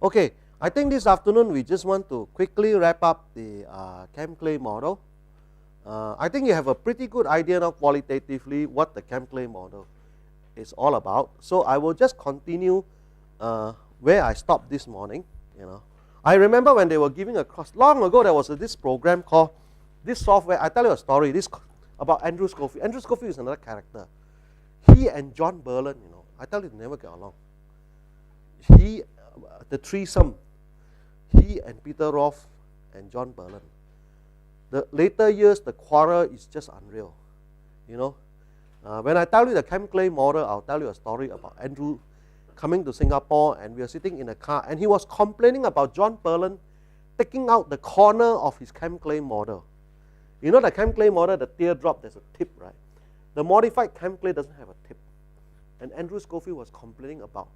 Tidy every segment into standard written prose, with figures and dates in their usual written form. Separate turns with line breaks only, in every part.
Okay, I think this afternoon we just want to quickly wrap up the chem clay model. I think you have a pretty good idea now qualitatively what the chem clay model is all about. So I will just continue where I stopped this morning. I remember when they were giving a course long ago, there was this program called this software. I tell you a story. This about Andrew Schofield. Andrew Schofield is another character. He and John Berlin, I tell you, they never get along. The threesome, he and Peter Roth and John Berlin. The later years, the quarrel is just unreal. When I tell you the chem clay model, I'll tell you a story about Andrew coming to Singapore, and we are sitting in a car, and he was complaining about John Berlin taking out the corner of his chem clay model. The chem clay model, the teardrop, there's a tip, right? The modified chem clay doesn't have a tip. And Andrew Schofield was complaining about,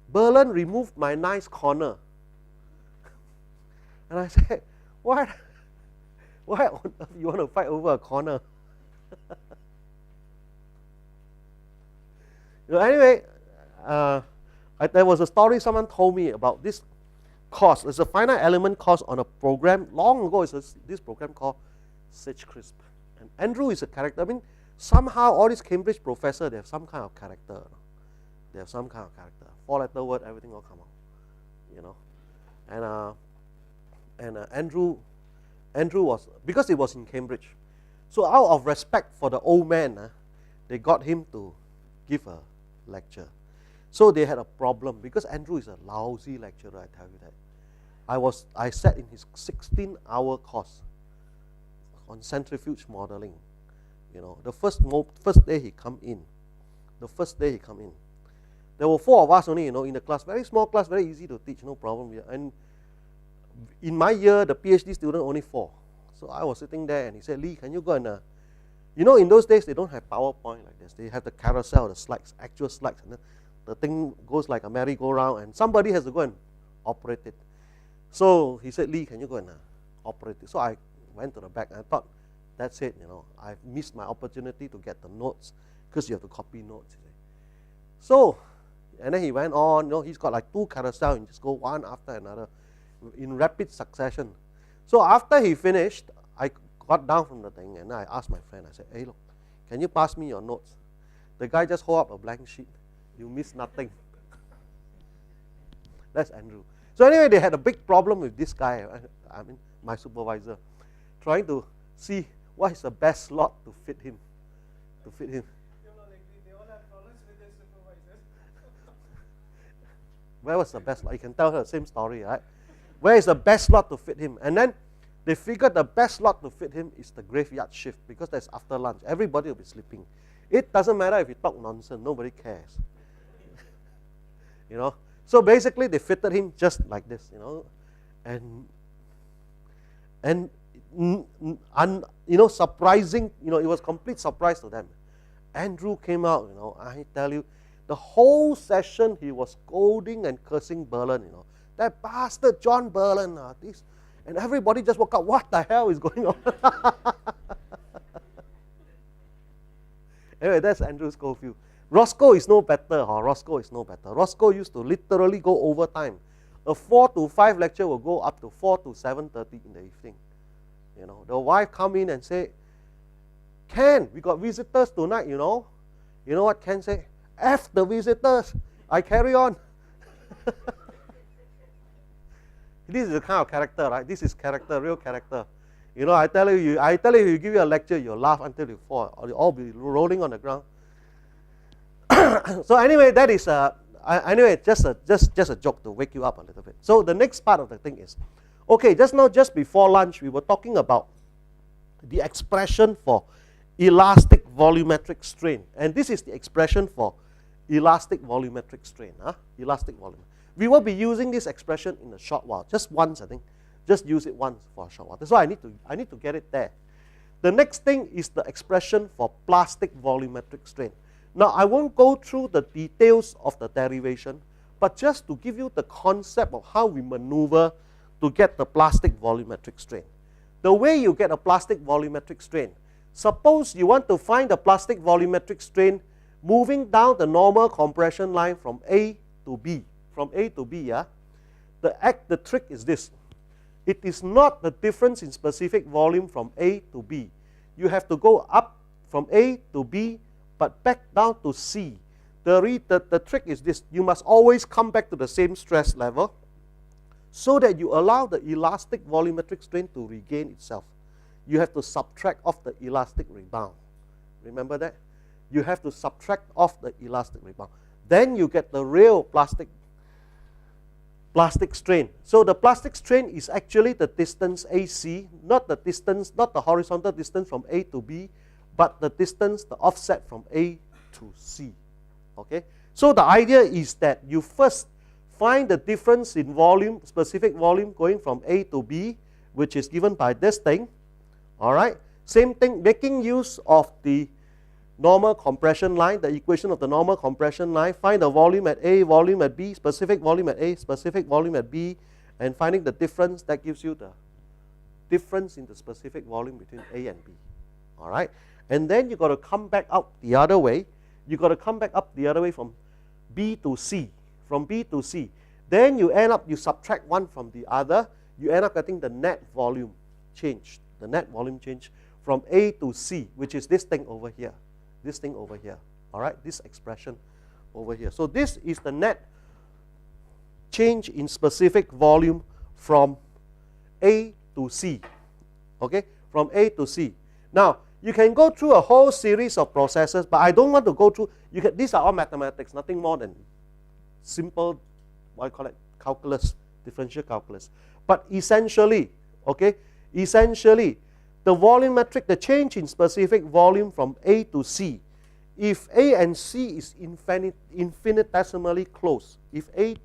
Berlin removed my nice corner. And I said, what? Why on earth you want to fight over a corner? Anyway, there was a story someone told me about this course. It's a finite element course on a program. Long ago, it's this program called SageCrisp. And Andrew is a character. I mean, somehow all these Cambridge professors, they have some kind of character. They have some kind of character. 4-letter word, everything will come out. And Andrew was, because it was in Cambridge, so out of respect for the old man, they got him to give a lecture. So they had a problem because Andrew is a lousy lecturer, I tell you that. I sat in his 16-hour course on centrifuge modeling. The first day he come in. There were 4 of us only, in the class. Very small class, very easy to teach, no problem. And in my year, the PhD student only 4. So I was sitting there, and he said, Lee, can you go and, in those days, they don't have PowerPoint like this. They have the carousel, the slides, actual slides. And the thing goes like a merry-go-round, and somebody has to go and operate it. So he said, Lee, can you go and operate it? So I went to the back, and I thought, that's it, I've missed my opportunity to get the notes, because you have to copy notes. So, and then he went on, he's got like 2 carousel, and just go one after another in rapid succession. So after he finished, I got down from the thing, and I asked my friend, I said, hey, look, can you pass me your notes? The guy just hold up a blank sheet. You miss nothing. That's Andrew. So anyway, they had a big problem with this guy, my supervisor, trying to see what is the best slot to fit him. They all have problems with their supervisors. Where was the best slot? You can tell her the same story, right? Where is the best slot to fit him? And then they figured the best slot to fit him is the graveyard shift, because that's after lunch. Everybody will be sleeping. It doesn't matter if you talk nonsense. Nobody cares. So basically, they fitted him just like this, and surprising, it was complete surprise to them. Andrew came out, I tell you, the whole session he was scolding and cursing Berlin, that bastard John Berlin, this, and everybody just woke up. What the hell is going on? Anyway, that's Andrew Schofield. Roscoe is no better. Roscoe is no better. Roscoe used to literally go overtime. A 4 to 5 lecture will go up to 4 to 7:30 in the evening. The wife come in and say, Ken, we got visitors tonight, You know what Ken say? F the visitors. I carry on. This is the kind of character, right? This is character, real character. I tell you, you give you a lecture, you'll laugh until you fall, or you'll all be rolling on the ground. So anyway, that is just a joke to wake you up a little bit. So the next part of the thing is, okay, just before lunch, we were talking about the expression for elastic volumetric strain, and this is the expression for elastic volumetric strain. Elastic volume. We will be using this expression in a short while, just once, I think. Just use it once for a short while. That's why I need to get it there. The next thing is the expression for plastic volumetric strain. Now, I won't go through the details of the derivation, but just to give you the concept of how we maneuver to get the plastic volumetric strain. The way you get a plastic volumetric strain, suppose you want to find the plastic volumetric strain moving down the normal compression line from A to B. The trick is this. It is not the difference in specific volume from A to B. You have to go up from A to B, but back down to C. The trick is this. You must always come back to the same stress level so that you allow the elastic volumetric strain to regain itself. You have to subtract off the elastic rebound. Remember that? You have to subtract off the elastic rebound. Then you get the real plastic strain. So the plastic strain is actually the distance AC, not the horizontal distance from A to B, but the distance, the offset from A to C. Okay? So the idea is that you first find the difference in volume, specific volume going from A to B, which is given by this thing. All right? Same thing, making use of the normal compression line, the equation of the normal compression line, find the volume at A, volume at B, specific volume at A, specific volume at B, and finding the difference. That gives you the difference in the specific volume between A and B. All right? And then you got to come back up the other way. You got to come back up the other way from B to C. From B to C. Then you end up, you subtract one from the other, you end up getting the net volume change. The net volume change from A to C, which is this thing over here. This thing over here. All right? This expression over here. So this is the net change in specific volume from A to C. Okay? From A to C. Now, you can go through a whole series of processes, but I don't want to go through. These are all mathematics, nothing more than simple, what I call it, calculus, differential calculus. But essentially, okay, essentially, the change in specific volume from A to C, if A and C is infinitesimally close, if A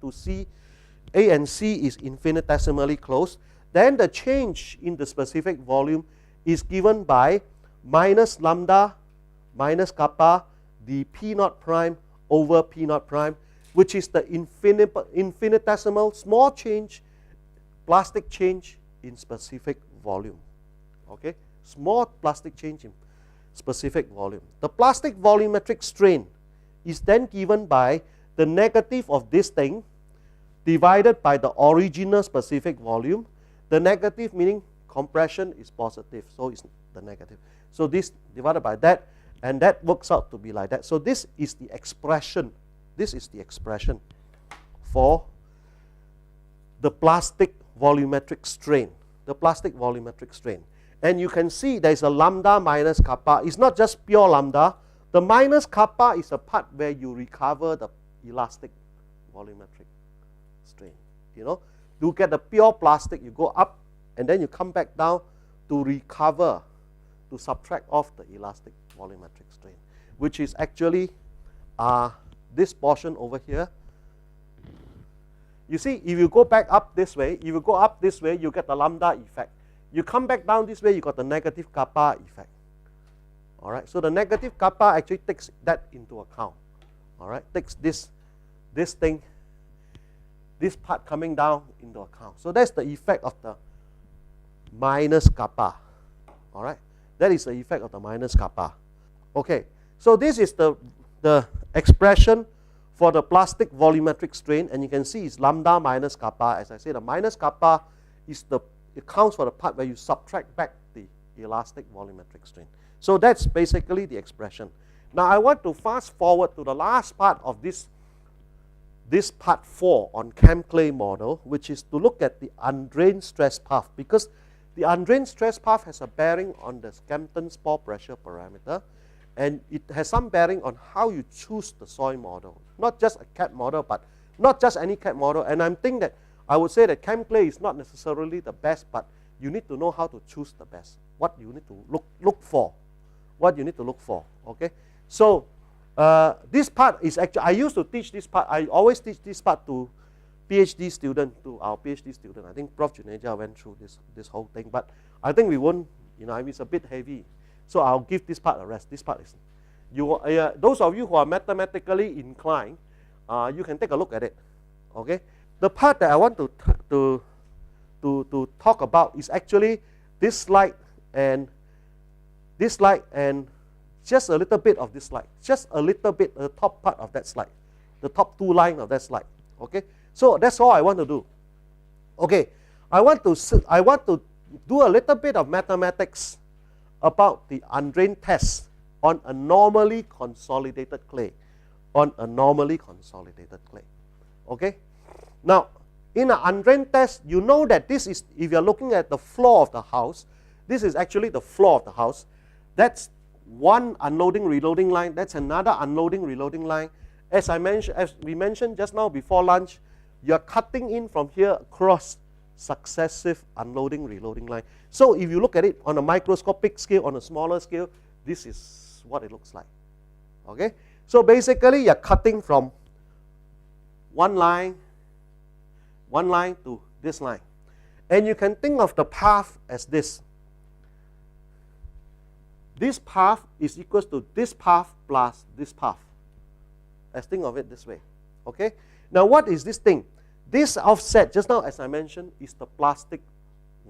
and C is infinitesimally close, then the change in the specific volume is given by minus lambda minus kappa d P naught prime over P naught prime, which is the infinitesimal small change, plastic change in specific volume. Okay, small plastic change in specific volume. The plastic volumetric strain is then given by the negative of this thing divided by the original specific volume. The negative meaning compression is positive, so it's the negative. So this divided by that, and that works out to be like that. So this is the expression. This is the expression for the plastic volumetric strain. The plastic volumetric strain. And you can see there is a lambda minus kappa. It's not just pure lambda. The minus kappa is a part where you recover the elastic volumetric strain. You know, to get the pure plastic, you go up and then you come back down to recover, to subtract off the elastic volumetric strain, which is actually this portion over here. You see, if you go back up this way, if you go up this way, you get the lambda effect. You come back down this way, you got the negative kappa effect. All right, so the negative kappa actually takes that into account. All right, takes this thing, this part coming down into account. So that's the effect of the minus kappa. All right, that is the effect of the minus kappa. Okay, so this is the expression for the plastic volumetric strain, and you can see it's lambda minus kappa. As I said, the minus kappa is it counts for the part where you subtract back the elastic volumetric strain. So that's basically the expression. Now I want to fast forward to the last part of this part 4 on Chem-Clay model, which is to look at the undrained stress path, because the undrained stress path has a bearing on the Skempton's pore pressure parameter, and it has some bearing on how you choose the soil model. Not just a CAD model, but not just any CAD model. And I'm thinking that I would say that Chem-Clay is not necessarily the best, but you need to know how to choose the best. What you need to look for. What you need to look for. Okay? So this part is actually, I used to teach this part. I always teach this part to PhD student, to our PhD student. I think Prof Juneja went through this whole thing, but I think we won't, it's a bit heavy. So I'll give this part a rest. This part is, those of you who are mathematically inclined, you can take a look at it. Okay? The part that I want to talk about is actually this slide and just a little bit of this slide. Just a little bit, the top part of that slide. The top 2 lines of that slide. Okay? So that's all I want to do. Okay, I want to do a little bit of mathematics about the undrained test on a normally consolidated clay. On a normally consolidated clay. Okay? Now, in an undrained test, you know that this is, if you're looking at the floor of the house, this is actually the floor of the house. That's one unloading reloading line. That's another unloading reloading line. As we mentioned just now before lunch, you're cutting in from here across successive unloading reloading line. So if you look at it on a microscopic scale, on a smaller scale, this is what it looks like. Okay? So basically, you're cutting from one line to this line. And you can think of the path as this. This path is equal to this path plus this path. Let's think of it this way. Okay? Now, what is this thing? This offset, just now as I mentioned, is the plastic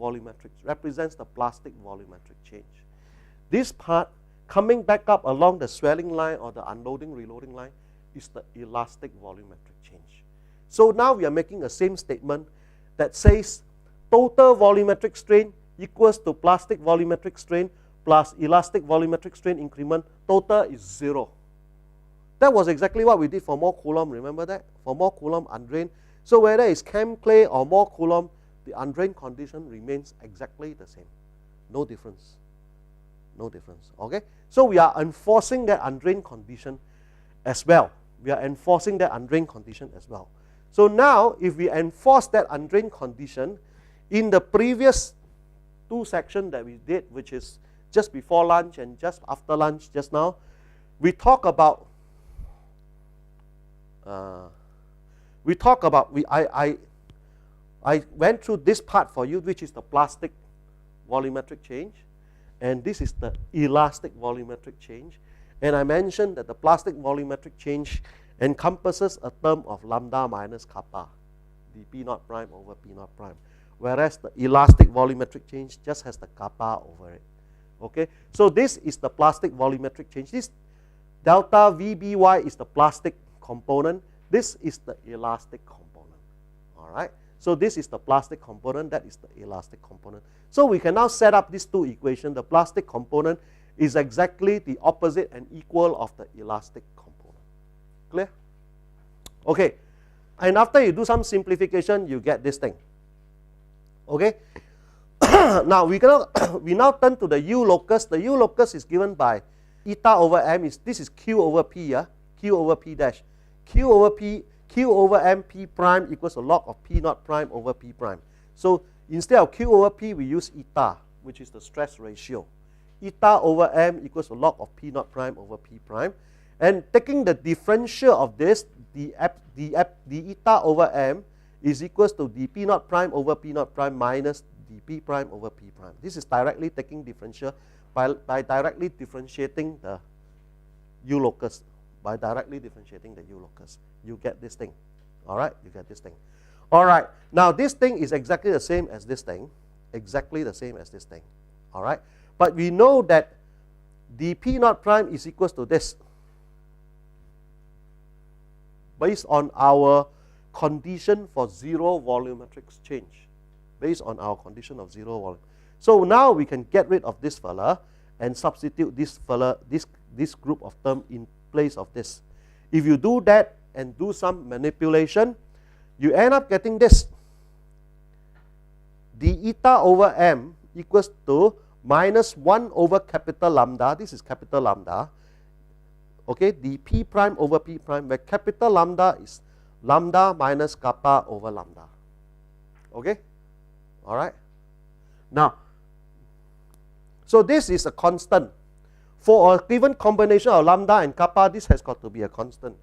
volumetric, represents the plastic volumetric change. This part coming back up along the swelling line or the unloading reloading line is the elastic volumetric change. So now we are making a same statement that says total volumetric strain equals to plastic volumetric strain plus elastic volumetric strain increment. Total is 0. That was exactly what we did for more Coulomb. Remember that? For more Coulomb undrained. So whether it's chem clay or more Coulomb, the undrained condition remains exactly the same. No difference. No difference. Okay? So we are enforcing that undrained condition as well. We are enforcing that undrained condition as well. So now, if we enforce that undrained condition, in the previous two sections that we did, which is just before lunch and just after lunch just now, we talk about I went through this part for you, which is the plastic volumetric change, and this is the elastic volumetric change. And I mentioned that the plastic volumetric change encompasses a term of lambda minus kappa, the P naught prime over P naught prime, whereas the elastic volumetric change just has the kappa over it. Okay, so this is the plastic volumetric change. This delta VBY is the plastic component. This is the elastic component. All right. So this is the plastic component. That is the elastic component. So we can now set up these two equations. The plastic component is exactly the opposite and equal of the elastic component. Clear? Okay. And after you do some simplification, you get this thing. Okay. Now we now turn to the U locus. The U locus is given by eta over m. This is Q over P. Yeah? Q over P dash. Q over m P prime equals a log of P naught prime over P prime. So instead of Q over P, we use eta, which is the stress ratio. Eta over m equals a log of P naught prime over P prime. And taking the differential of this, the eta over m is equals to dP naught prime over P naught prime minus dP prime over P prime. This is directly taking differential by directly differentiating the U locus. By directly differentiating the U locus, you get this thing. All right, you get this thing. All right, now this thing is exactly the same as this thing, exactly the same as this thing. All right, but we know that dP naught prime is equals to this, based on our condition for zero volumetric change, based on our condition of zero volume. So now we can get rid of this fella and substitute this fella, this group of term in place of this. If you do that and do some manipulation, you end up getting this. D eta over m equals to minus 1 over capital lambda. This is capital lambda. Okay, dP prime over P prime, where capital lambda is lambda minus kappa over lambda. Okay? All right? Now, so this is a constant. For a given combination of lambda and kappa, this has got to be a constant.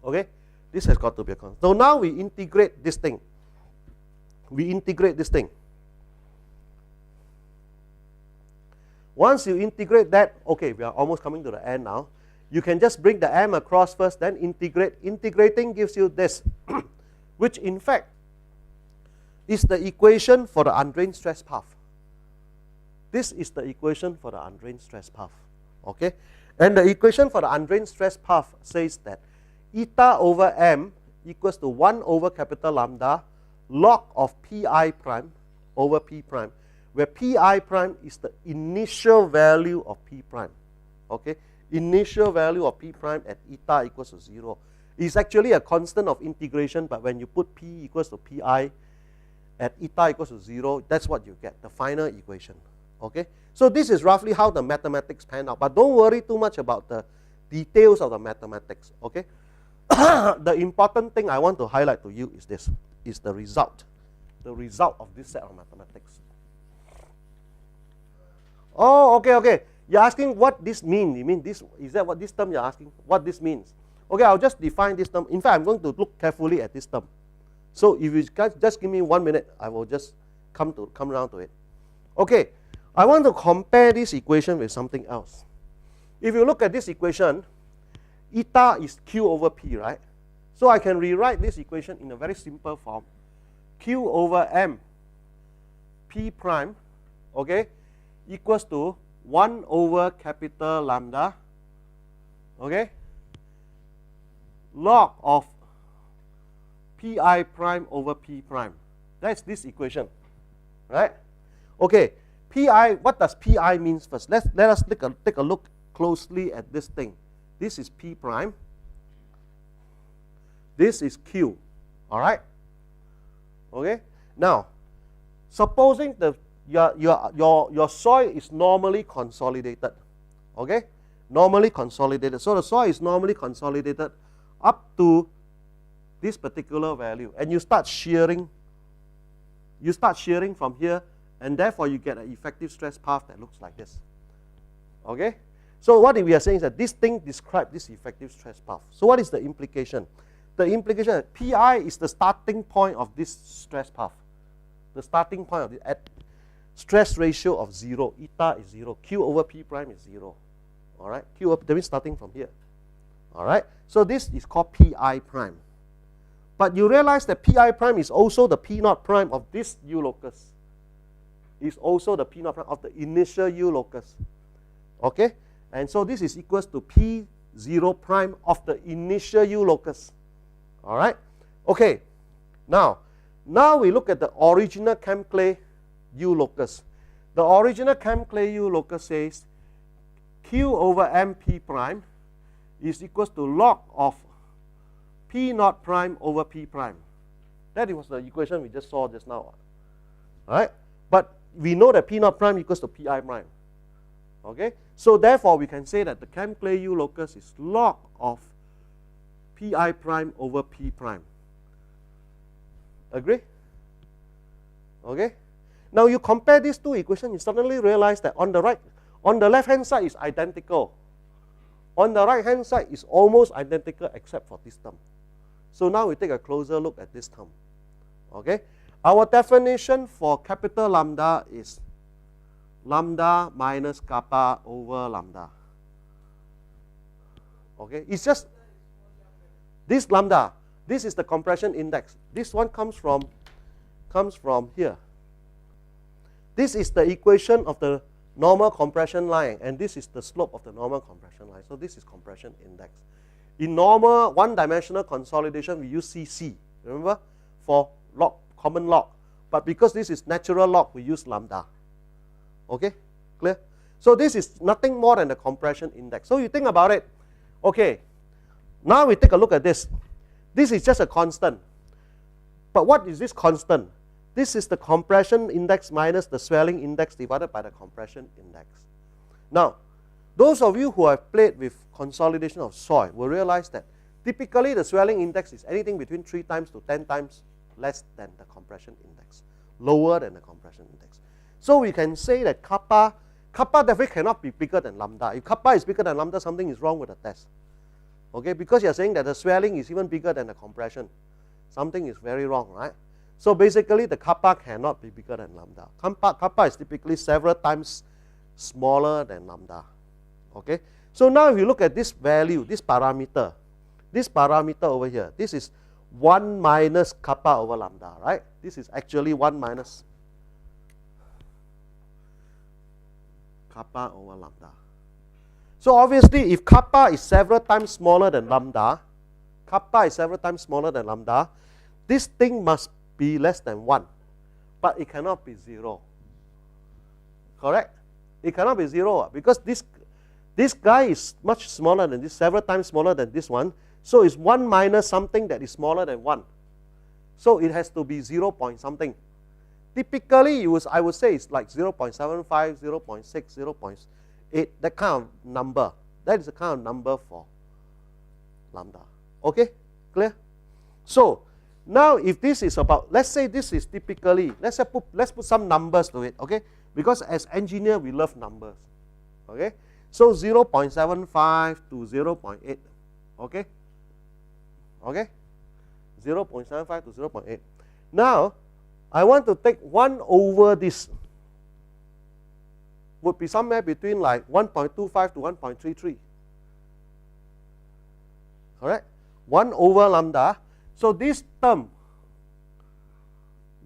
Okay? This has got to be a constant. So now we integrate this thing. We integrate this thing. Once you integrate that, okay, we are almost coming to the end now. You can just bring the m across first, then integrate. Integrating gives you this, which in fact is the equation for the undrained stress path. This is the equation for the undrained stress path. Okay? And the equation for the undrained stress path says that eta over m equals to 1 over capital lambda log of pi prime over p prime, where pi prime is the initial value of p prime. Okay, initial value of p prime at eta equals to 0. It's actually a constant of integration, but when you put p equals to pi at eta equals to 0, that's what you get, the final equation. Okay, so this is roughly how the mathematics pan out, but don't worry too much about the details of the mathematics. Okay, the important thing I want to highlight to you is this, is the result of this set of mathematics. Oh, okay. You're asking what this means. You mean this? Is that what this term you're asking? What this means? Okay, I'll just define this term. In fact, I'm going to look carefully at this term. So if you guys just give me 1 minute, I will just come around to it. Okay, I want to compare this equation with something else. If you look at this equation, eta is q over p, right? So I can rewrite this equation in a very simple form. Q over m p prime, okay, equals to 1 over capital lambda, okay, log of pi prime over p prime. That's this equation, right? Okay, pi, what does pi means first? Let us take a look closely at this thing. This is p prime. This is q, all right? Okay, now, supposing your soil is normally consolidated, okay? Normally consolidated. So the soil is normally consolidated up to this particular value, and you start shearing. You start shearing from here, and therefore you get an effective stress path that looks like this. Okay? So what we are saying is that this thing describes this effective stress path. So what is the implication? The implication is that pi is the starting point of this stress path. The starting point of the at stress ratio of 0. Eta is 0. Q over p prime is 0. All right? Q over, that means starting from here. All right? So this is called pi prime. But you realize that pi prime is also the p naught prime of this u locus. Is also the p naught prime of the initial u locus. Okay? And so this is equals to p0 prime of the initial u locus. All right? Okay. Now we look at the original Chemclay u locus. The original Chemclay u locus says q over mp prime is equals to log of p naught prime over p prime. That was the equation we just saw just now. All right? But we know that p naught prime equals to pi prime. Okay? So therefore we can say that the Chemclay u locus is log of pi prime over p prime. Agree? Okay? Now you compare these two equations, you suddenly realize that on the left hand side is identical. On the right hand side is almost identical except for this term. So now we take a closer look at this term. Okay? Our definition for capital lambda is lambda minus kappa over lambda. Okay? It's just this lambda. This is the compression index. This one comes from here. This is the equation of the normal compression line, and this is the slope of the normal compression line. So this is compression index. In normal one-dimensional consolidation, we use CC, remember, for log, common log. But because this is natural log, we use lambda. Okay, clear? So this is nothing more than the compression index. So you think about it. Okay, now we take a look at this. This is just a constant. But what is this constant? This is the compression index minus the swelling index divided by the compression index. Now, those of you who have played with consolidation of soil will realize that typically the swelling index is anything between 3 times to 10 times less than the compression index, lower than the compression index. So we can say that kappa definitely cannot be bigger than lambda. If kappa is bigger than lambda, something is wrong with the test. Okay, because you're saying that the swelling is even bigger than the compression. Something is very wrong, right? So basically the kappa cannot be bigger than lambda. Kappa is typically several times smaller than lambda. Okay, so now if you look at this value, this parameter over here, this is 1 minus kappa over lambda, right? This is actually 1 minus kappa over lambda. So obviously if kappa is several times smaller than lambda, this thing must be less than 1. But it cannot be 0. Correct? It cannot be 0 because this guy is much smaller than this, several times smaller than this one. So it's 1 minus something that is smaller than 1. So it has to be 0 point something. Typically, I would say it's like 0.75, 0.6, 0.8, that kind of number. That is the kind of number for lambda. Okay? Clear? So, now if this is about, let's say this is typically, let's put some numbers to it, okay? Because as engineer, we love numbers. Okay? So 0.75 to 0.8. Okay? Okay? 0.75 to 0.8. Now, I want to take 1 over this. Would be somewhere between like 1.25 to 1.33. Correct? 1 over lambda. So this term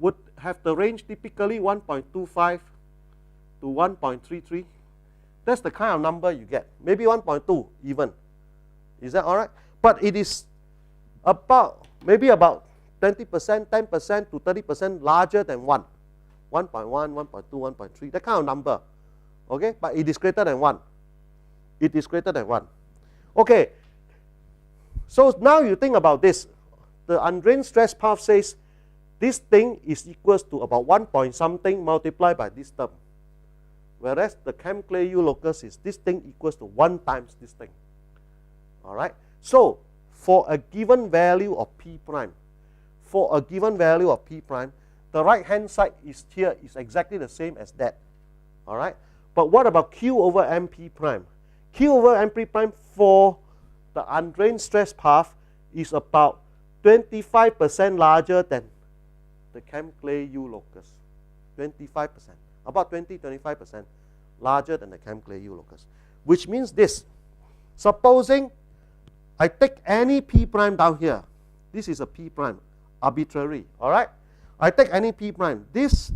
would have the range typically 1.25 to 1.33. That's the kind of number you get. Maybe 1.2 even. Is that all right? But it is about, maybe about 20%, 10% to 30% larger than 1. 1.1, 1.2, 1.3, that kind of number. Okay? But it is greater than 1. It is greater than 1. Okay. So now you think about this. The undrained stress path says this thing is equals to about 1 point something multiplied by this term. Whereas the Chem Clay U locus is this thing equals to 1 times this thing. Alright? So, for a given value of P prime, the right hand side is here is exactly the same as that. Alright? But what about Q over MP prime? Q over MP prime for the undrained stress path is about 25% larger than the Chem Clay U locus. 25%. About 20-25% larger than the Chem Clay U locus. Which means this. Supposing I take any P prime down here. This is a P prime. Arbitrary. Alright? I take any P prime. This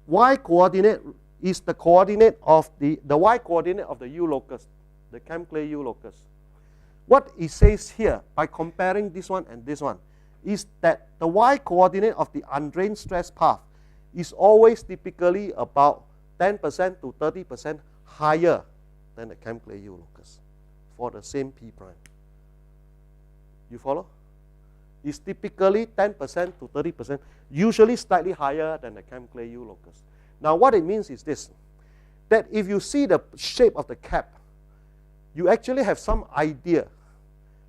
Y coordinate is the coordinate of the Y coordinate of the U locus. The Chem Clay U locus. What it says here, by comparing this one and this one, is that the Y coordinate of the undrained stress path is always typically about 10% to 30% higher than the Chem Clay U locus for the same P prime. You follow? It's typically 10% to 30%, usually slightly higher than the Chem Clay U locus. Now what it means is this, that if you see the shape of the cap, you actually have some idea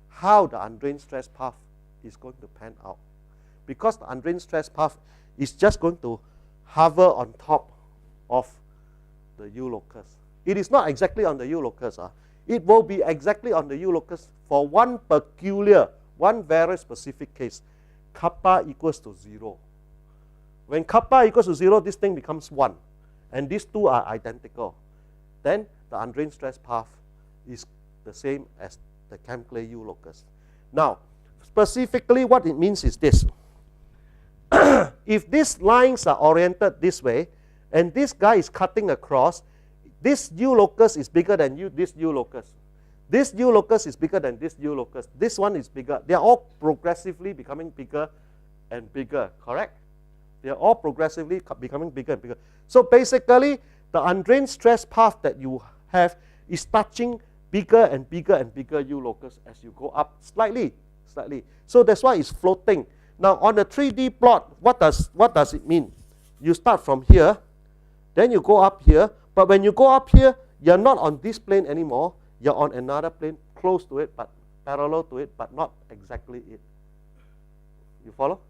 how the undrained stress path is going to pan out. Because the undrained stress path is just going to hover on top of the U locus. It is not exactly on the U locus. It will be exactly on the U locus for one peculiar, one very specific case. Kappa equals to 0. When kappa equals to 0, this thing becomes 1. And these two are identical. Then the undrained stress path is the same as the Chem Clay U locus. Now, specifically what it means is this. If these lines are oriented this way, and this guy is cutting across, this U locus is bigger than this U locus. This U locus is bigger than this U locus. This one is bigger. They are all progressively becoming bigger and bigger, correct? They are all progressively becoming bigger and bigger. So basically, the undrained stress path that you have is touching bigger and bigger and bigger U locus as you go up slightly. So that's why it's floating. Now on the 3D plot, what does it mean? You start from here, then you go up here, but when you go up here, you're not on this plane anymore, you're on another plane close to it, but parallel to it, but not exactly it. You follow?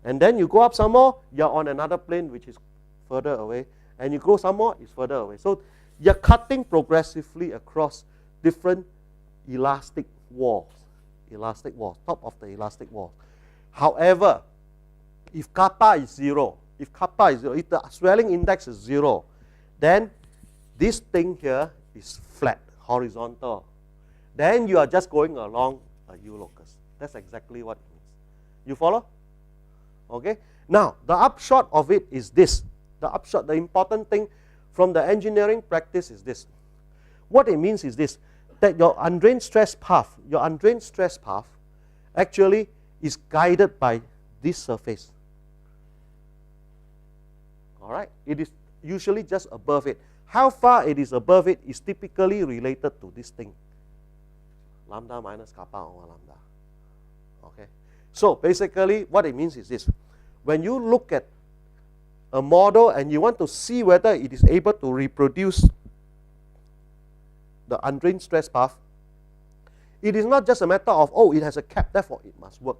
And then you go up some more, you're on another plane which is further away, and you go some more, it's further away. So you're cutting progressively across different elastic walls, top of the elastic wall. However, if kappa is 0, if the swelling index is 0, then this thing here is flat, horizontal. Then you are just going along a U locus. That's exactly what it means. You follow? Okay? Now, the upshot of it is this. The important thing from the engineering practice is this. What it means is this, that your undrained stress path actually is guided by this surface. All right, it is usually just above it. How far it is above it is typically related to this thing, lambda minus kappa over lambda. Okay, so basically what it means is this: when you look at a model and you want to see whether it is able to reproduce the undrained stress path, it is not just a matter of, oh, it has a cap, therefore it must work.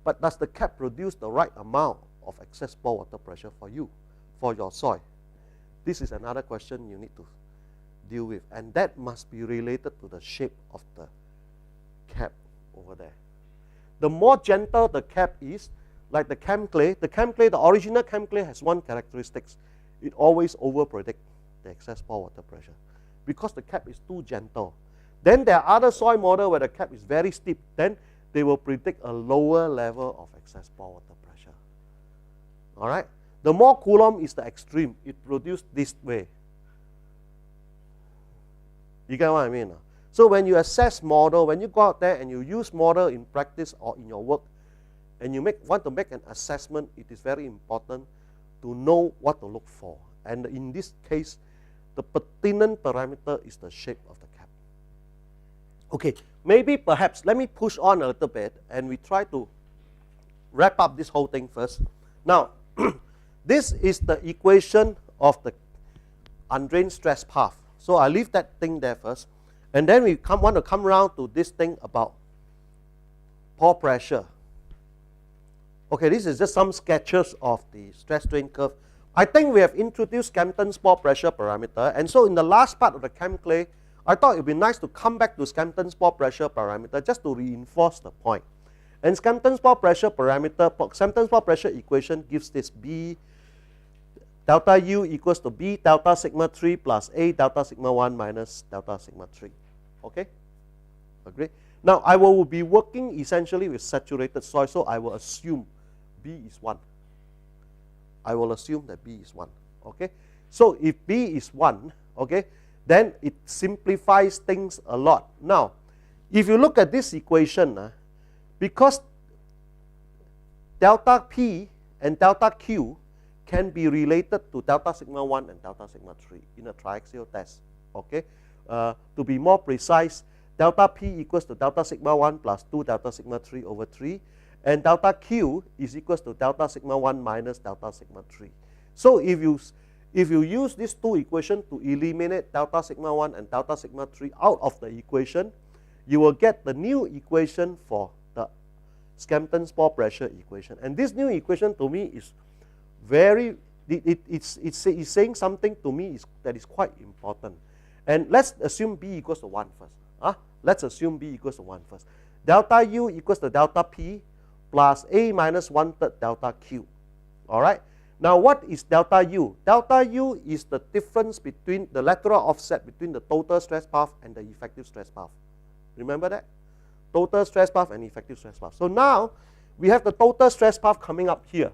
But does the cap produce the right amount of excess pore water pressure for you, for your soil? This is another question you need to deal with, and that must be related to the shape of the cap over there. The more gentle the cap is, like the chem clay, the original chem clay has one characteristic: it always over-predicts the excess pore water pressure because the cap is too gentle. Then there are other soil models where the cap is very steep, then they will predict a lower level of excess pore water pressure. All right? The more Coulomb is the extreme, it produces this way. You get what I mean? So when you assess model, when you go out there and you use model in practice or in your work, and you want to make an assessment, it is very important to know what to look for. And in this case, the pertinent parameter is the shape of the cap. Okay, maybe perhaps, let me push on a little bit and we try to wrap up this whole thing first. Now, this is the equation of the undrained stress path. So I leave that thing there first. And then we want to come around to this thing about pore pressure. Okay, this is just some sketches of the stress strain curve. I think we have introduced Scampton's pore pressure parameter. And so in the last part of the chem clay, I thought it would be nice to come back to Scampton's pore pressure parameter just to reinforce the point. And Scampton's pore pressure parameter, Scampton's pore pressure equation gives this B delta U equals to B delta sigma 3 plus A delta sigma 1 minus delta sigma 3. Okay? Agree? Now, I will be working essentially with saturated soil, so I will assume B is 1. I will assume that B is 1. Okay? So, if B is 1, okay, then it simplifies things a lot. Now, if you look at this equation, because delta P and delta Q can be related to delta sigma 1 and delta sigma 3 in a triaxial test. Okay? To be more precise, delta P equals to delta sigma 1 plus 2 delta sigma 3 over 3, and delta Q is equals to delta sigma 1 minus delta sigma 3. So if you use these two equations to eliminate delta sigma 1 and delta sigma 3 out of the equation, you will get the new equation for the Scampton's pore pressure equation. And this new equation to me is very, it's saying something to me that is quite important. And let's assume B equals to 1 first. Let's assume B equals to 1 first. Delta U equals to delta P plus A minus 1/3 delta Q. All right? Now, what is delta U? Delta U is the difference between the lateral offset between the total stress path and the effective stress path. Remember that? Total stress path and effective stress path. So now, we have the total stress path coming up here.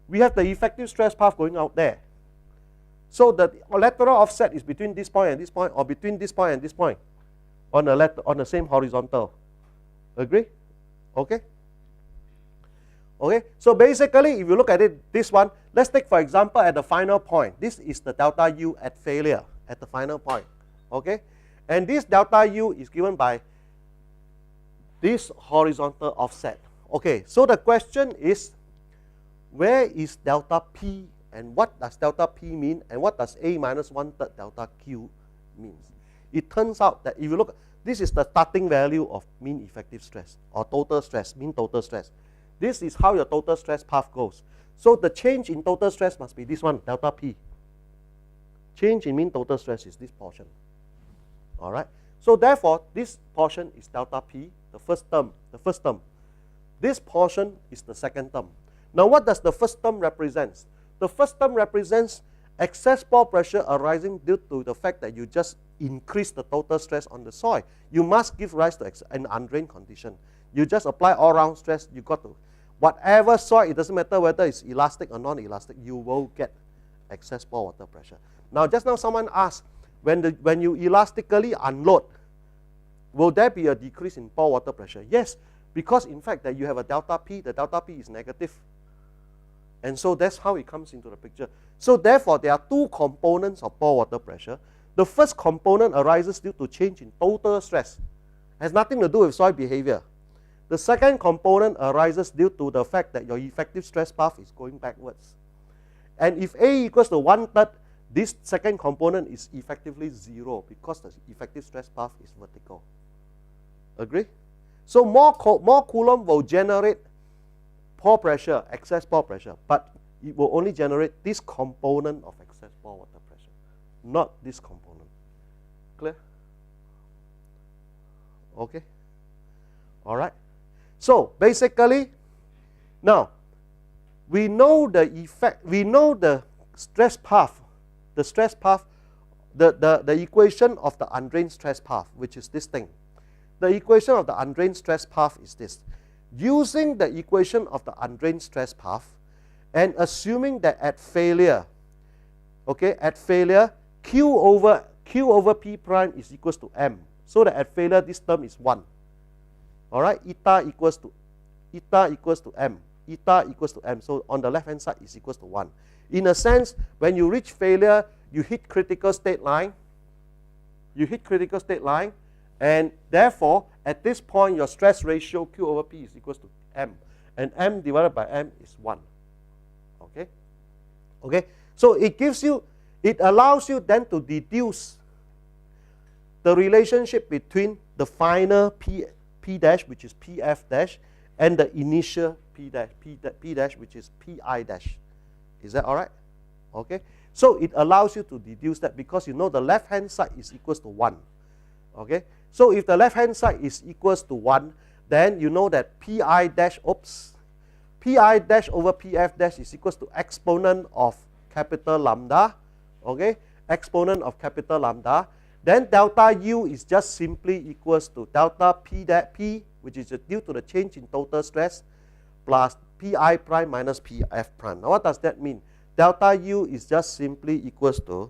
We have the effective stress path going out there. So the lateral offset is between this point and this point, or between this point and this point on the same horizontal. Agree? Okay? Okay, so basically, if you look at it, this one, let's take for example at the final point. This is the delta U at failure, at the final point. Okay? And this delta U is given by this horizontal offset. Okay, so the question is, where is delta P and what does delta P mean and what does A minus 1/3 delta Q means? It turns out that if you look, this is the starting value of mean effective stress or total stress, mean total stress. This is how your total stress path goes. So the change in total stress must be this one, delta P. Change in mean total stress is this portion. All right. So therefore, this portion is delta P, the first term. This portion is the second term. Now, what does the first term represent? The first term represents excess pore pressure arising due to the fact that you just increase the total stress on the soil. You must give rise to an undrained condition. You just apply all-round stress. You got to, whatever soil, it doesn't matter whether it's elastic or non-elastic, you will get excess pore water pressure. Now, just now someone asked, when you elastically unload, will there be a decrease in pore water pressure? Yes, because in fact that you have a delta P, the delta P is negative. And so that's how it comes into the picture. So therefore, there are two components of pore water pressure. The first component arises due to change in total stress. It has nothing to do with soil behavior. The second component arises due to the fact that your effective stress path is going backwards. And if A equals to 1/3, this second component is effectively 0 because the effective stress path is vertical. Agree? So more Coulomb will generate pore pressure, excess pore pressure, but it will only generate this component of excess pore water pressure, not this component. Clear? Okay? All right? So basically, now we know the effect, we know the stress path, the equation of the undrained stress path, which is this thing. The equation of the undrained stress path is this. Using the equation of the undrained stress path and assuming that at failure, okay, at failure, Q over P prime is equals to M. So that at failure, this term is 1. All right, eta equals to M. Eta equals to M. So on the left-hand side is equals to 1. In a sense, when you reach failure, you hit critical state line. You hit critical state line. And therefore, at this point, your stress ratio Q over P is equals to M. And M divided by M is 1. Okay? Okay? So it gives you, it allows you then to deduce the relationship between the final P dash, which is PF dash, and the initial P dash, which is PI dash. Is that all right? Okay? So it allows you to deduce that because you know the left-hand side is equals to 1. Okay? So if the left-hand side is equals to 1, then you know that Pi dash over Pf dash is equals to exponent of capital lambda. Okay? Exponent of capital lambda. Then delta U is just simply equals to delta P, which is due to the change in total stress, plus Pi prime minus Pf prime. Now what does that mean? Delta U is just simply equals to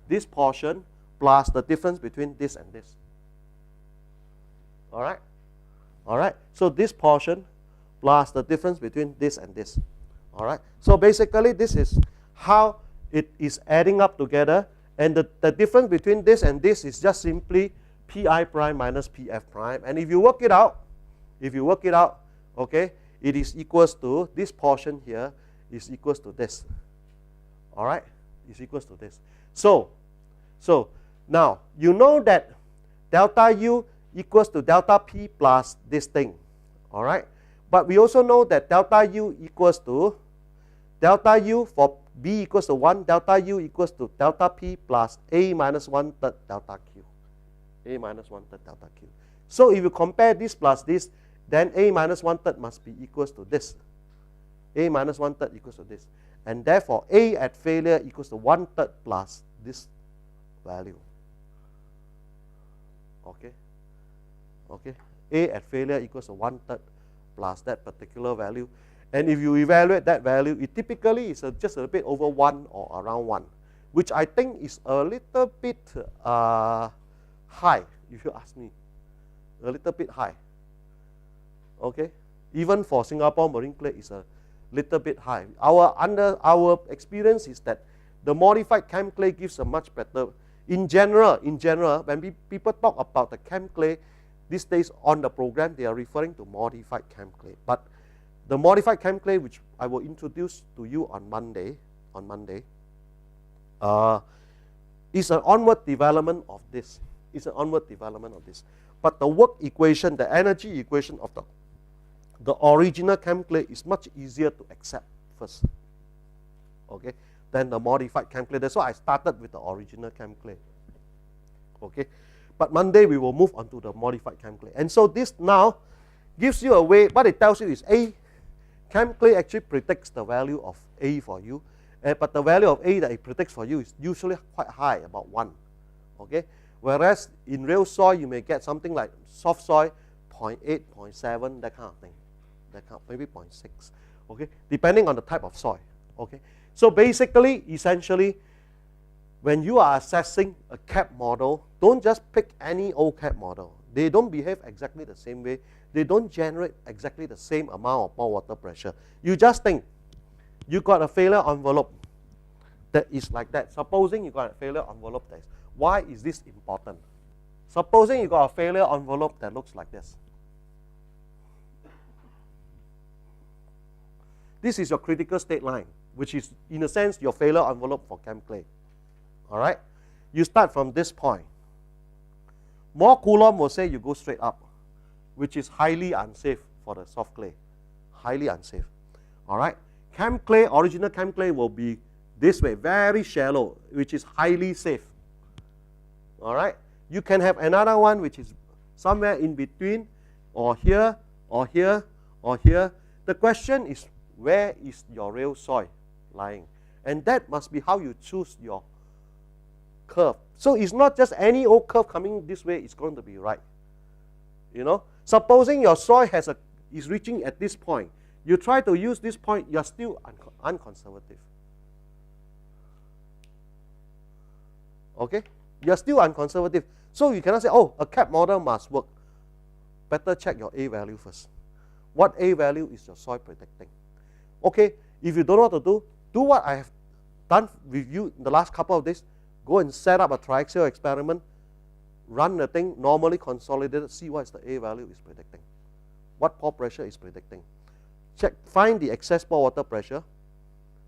this portion plus the difference between this and this. All right? All right? So this portion plus the difference between this and this. All right? So basically, this is how it is adding up together. And the difference between this and this is just simply Pi prime minus Pf prime. And if you work it out, okay, it is equals to this portion here is equals to this. All right? Is equals to this. So now you know that delta U equals to delta P plus this thing. All right? But we also know that delta U equals to delta U for B equals to 1, delta U equals to delta P plus A minus 1/3 delta Q. A minus 1/3 delta Q. So if you compare this plus this, then A minus 1/3 must be equals to this. A minus 1/3 equals to this. And therefore, A at failure equals to 1/3 plus this value. Okay? Okay? A at failure equals to 1/3 plus that particular value. And if you evaluate that value, it typically is just a bit over 1 or around 1, which I think is a little bit high, if you ask me. A little bit high. Okay? Even for Singapore marine clay, is a little bit high. Our experience is that the modified chem clay gives a much better. In general, when people talk about the chem clay these days on the program, they are referring to modified chem clay. But the modified chem clay, which I will introduce to you on Monday, is an onward development of this. It's an onward development of this. But the work equation, the energy equation of the original chem clay is much easier to accept first, okay, than the modified chem clay. That's why I started with the original chem clay. Okay, but Monday we will move on to the modified chem clay. And so this now gives you a way. What it tells you is A chem clay actually predicts the value of A for you, but the value of A that it predicts for you is usually quite high, about 1. Okay, whereas in real soil you may get something like soft soil 0.8, 0.7, that kind of thing. Maybe 0.6, okay, depending on the type of soil. Okay, so basically, essentially, when you are assessing a CAP model, don't just pick any old CAP model. They don't behave exactly the same way. they don't generate exactly the same amount of pore water pressure. You just think, you got a failure envelope that is like that. Supposing you got a failure envelope that is, why is this important? Supposing you got a failure envelope that looks like this. This is your critical state line, which is, in a sense, your failure envelope for chem clay. All right? You start from this point. More Coulomb will say you go straight up, which is highly unsafe for the soft clay. Highly unsafe. All right? Chem clay, original chem clay will be this way, very shallow, which is highly safe. All right? You can have another one which is somewhere in between, or here, or here, or here. The question is, where is your real soil lying? And that must be how you choose your curve. So it's not just any old curve coming this way is going to be right. You know, supposing your soil is reaching at this point, you try to use this point, you're still unconservative. Okay? You're still unconservative. So you cannot say, oh, a CAP model must work. Better check your A value first. What A value is your soil predicting? Okay, if you don't know what to do what I have done with you in the last couple of days. Go and set up a triaxial experiment, run the thing, normally consolidated, see what is the A value is predicting. What pore pressure is predicting. Check, find the excess pore water pressure,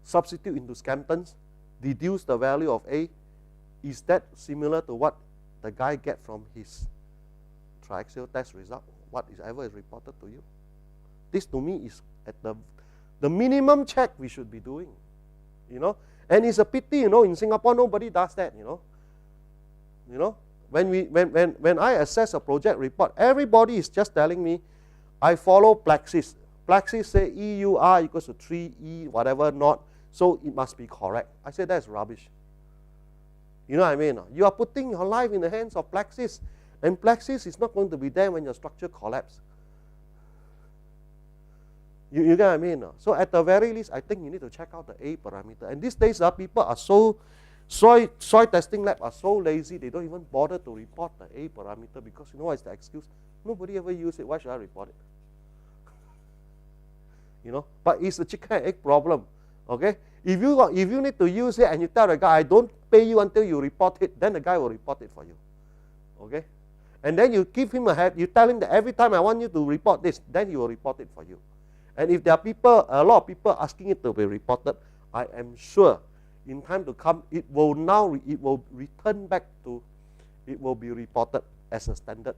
substitute into Scamptons, deduce the value of A. Is that similar to what the guy get from his triaxial test result? Whatever is reported to you? This to me is at the minimum check we should be doing. You know? And it's a pity, you know, in Singapore nobody does that, you know. You know, when I assess a project report, everybody is just telling me, I follow Plaxis. Plaxis say EUR equals to 3E whatever not, so it must be correct. I say that's rubbish. You know what I mean? You are putting your life in the hands of Plaxis, and Plaxis is not going to be there when your structure collapses. You get what I mean? So at the very least, I think you need to check out the A parameter. And these days, people are so, soil testing lab are so lazy, they don't even bother to report the A parameter because you know what is the excuse? Nobody ever use it, why should I report it? You know, but it's a chicken and egg problem, okay? If you need to use it and you tell the guy, I don't pay you until you report it, then the guy will report it for you, okay? And then you give him a head, you tell him that every time I want you to report this, then he will report it for you. And if there are people, a lot of people asking it to be reported, I am sure in time to come, it will return back to, it will be reported as a standard.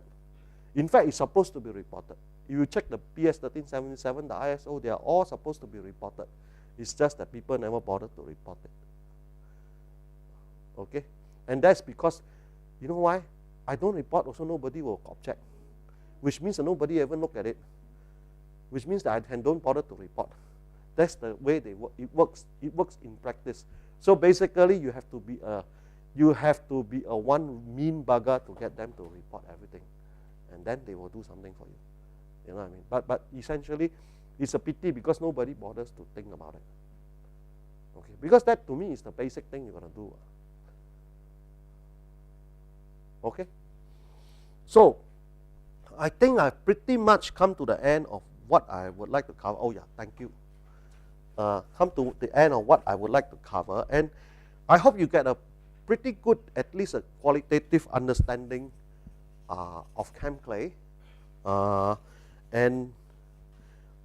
In fact, it's supposed to be reported. If you check the PS 1377, the ISO, they are all supposed to be reported. It's just that people never bothered to report it. Okay? And that's because, you know why? I don't report, also nobody will object. Which means that nobody ever look at it. Which means that I don't bother to report. That's the way they work. It works in practice. So basically, you have to be a one mean bugger to get them to report everything, and then they will do something for you. You know what I mean? But essentially, it's a pity because nobody bothers to think about it. Okay, because that to me is the basic thing you're gonna do. Okay. So I think I've pretty much come to the end of what I would like to cover. Oh yeah, thank you. Come to the end of what I would like to cover, and I hope you get a pretty good, at least a qualitative understanding of chem clay. And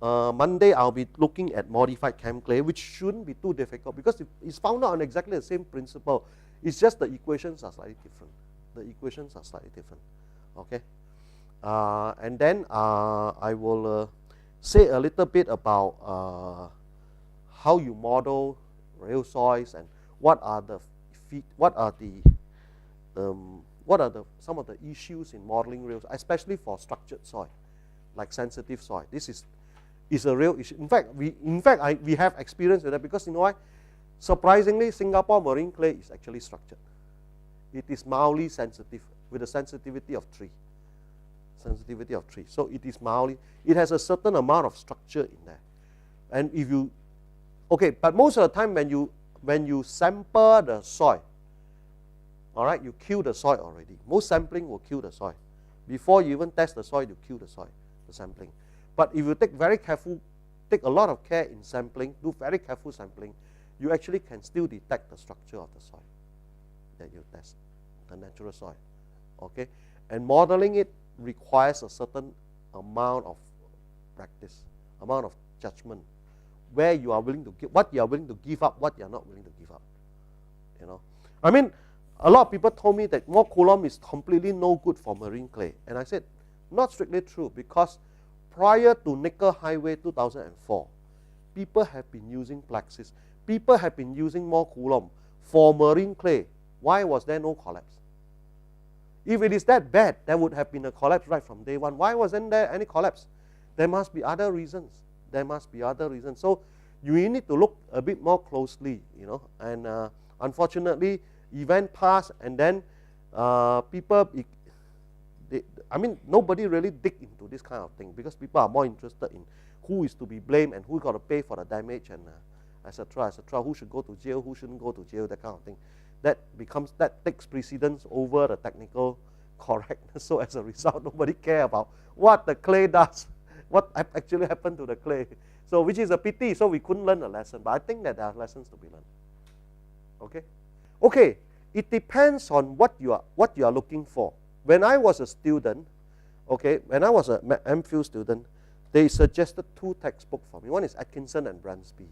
Monday I'll be looking at modified chem clay, which shouldn't be too difficult because it's founded on exactly the same principle. It's just the equations are slightly different. The equations are slightly different. Okay. And then I will say a little bit about how you model real soils and what are some of the issues in modeling real, especially for structured soil, like sensitive soil. This is a real issue. In fact, we have experience with that because you know why? Surprisingly, Singapore marine clay is actually structured. It is mildly sensitive with a sensitivity of 3. Sensitivity of 3. So it is mildly, it has a certain amount of structure in there. And if you, okay, but most of the time when you sample the soil, all right, you kill the soil already. Most sampling will kill the soil. Before you even test the soil, you kill the soil. the sampling. But if you take a lot of care in sampling, do very careful sampling, you actually can still detect the structure of the soil that you test, the natural soil. Okay, and modeling it requires a certain amount of practice, amount of judgment, where you are willing to give, what you are willing to give up, what you are not willing to give up. You know, I mean, a lot of people told me that more Coulomb is completely no good for marine clay, and I said not strictly true, because prior to Nickel Highway 2004, people have been using Plexus, people have been using more Coulomb for marine clay. Why was there no collapse? If it is that bad, there would have been a collapse right from day one. Why wasn't there any collapse? There must be other reasons. There must be other reasons. So you need to look a bit more closely, you know. And unfortunately, event passed, and then people, I mean, nobody really dig into this kind of thing, because people are more interested in who is to be blamed and who got to pay for the damage, and etc., etc. Who should go to jail, who shouldn't go to jail, that kind of thing. That takes precedence over the technical correctness. So as a result, nobody cares about what the clay does, what actually happened to the clay. So which is a pity. So we couldn't learn a lesson. But I think that there are lessons to be learned. Okay. Okay. It depends on what you are looking for. When I was a student, okay, when I was an MPhil student, they suggested 2 textbooks for me. One is Atkinson and Bransby.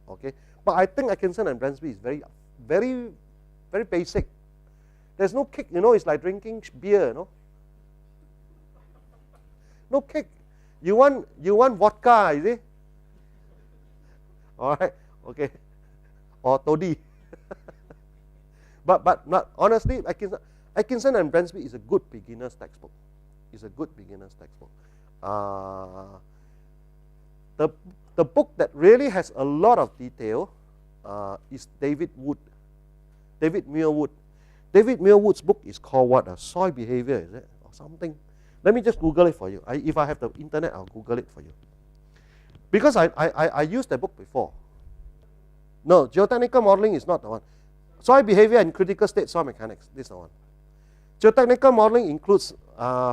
Okay. But I think Atkinson and Bransby is very, very, very basic. There's no kick, you know, it's like drinking beer, you know. No kick. You want vodka, is it? All right, okay. Or toddy. but not, honestly, Atkinson and Bransby is a good beginner's textbook. It's a good beginner's textbook. The book that really has a lot of detail is David Muirwood. David Muirwood's book is called what? Soil Behavior, is it? Or something. Let me just Google it for you. If I have the internet, I'll Google it for you. Because I used that book before. No, geotechnical modeling is not the one. Soil behavior and critical state soil mechanics, this is the one. Geotechnical modeling includes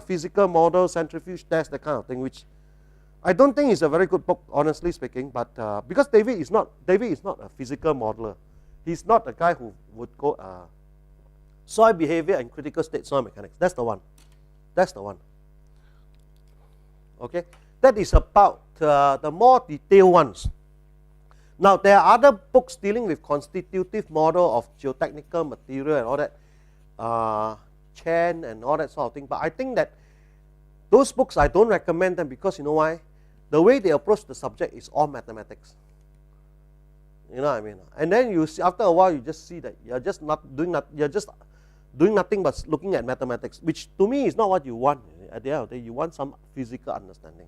physical models, centrifuge tests, that kind of thing, which I don't think is a very good book, honestly speaking. But because David is not a physical modeler. He's not a guy who would go soil behavior and critical state soil mechanics. That's the one. That's the one. Okay, that is about the more detailed ones. Now there are other books dealing with constitutive model of geotechnical material and all that, Chen and all that sort of thing. But I think that those books, I don't recommend them, because you know why? The way they approach the subject is all mathematics. You know what I mean? And then you see, after a while, you just see that you're just doing nothing but looking at mathematics, which to me is not what you want. At the end of the day, you want some physical understanding.